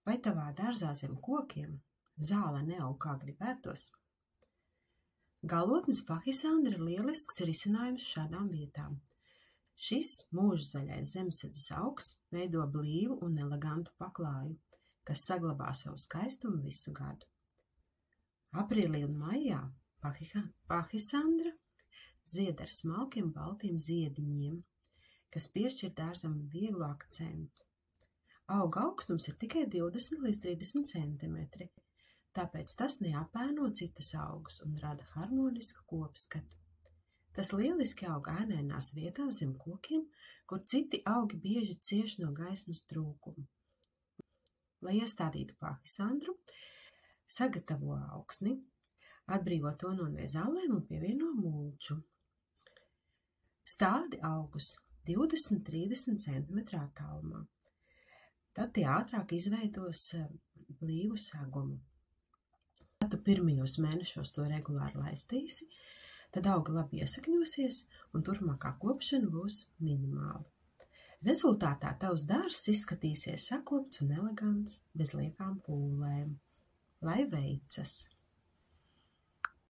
Vai tavā dārzā zem kokiem zāle neaug kā gribētos? Galotnes pahisandra ir lielisks risinājums šādām vietām. Šis mūžzaļais zemesēdzes augs veido blīvu un elegantu paklāju, kas saglabā savu skaistumu visu gadu. Aprīlī un maijā pahisandra zied ar smalkiem baltiem ziediņiem, kas piešķir dārzam vieglu akcentu. Auga augstums ir tikai 20 līdz 30 centimetri, tāpēc tas neapēno citus augus un rada harmonisku kopskatu. Tas lieliski aug ēnainās vietās zem kokiem, kur citi augi bieži cieš no gaismas trūkuma. Lai iestādītu pahisandru, sagatavo augsni, atbrīvo to no nezālēm un pievieno mulču. Stādi augus 20–30 cm attālumā. Tad tie ātrāk izveidos blīvu segumu. Ja tu pirmajos mēnešos to regulāri laistīsi, tad augi labi iesakņosies un turpmākā kopšana būs minimāla. Rezultātā tavs dārzs izskatīsies sakopts un elegants, bez liekām pūlēm. Lai veicas!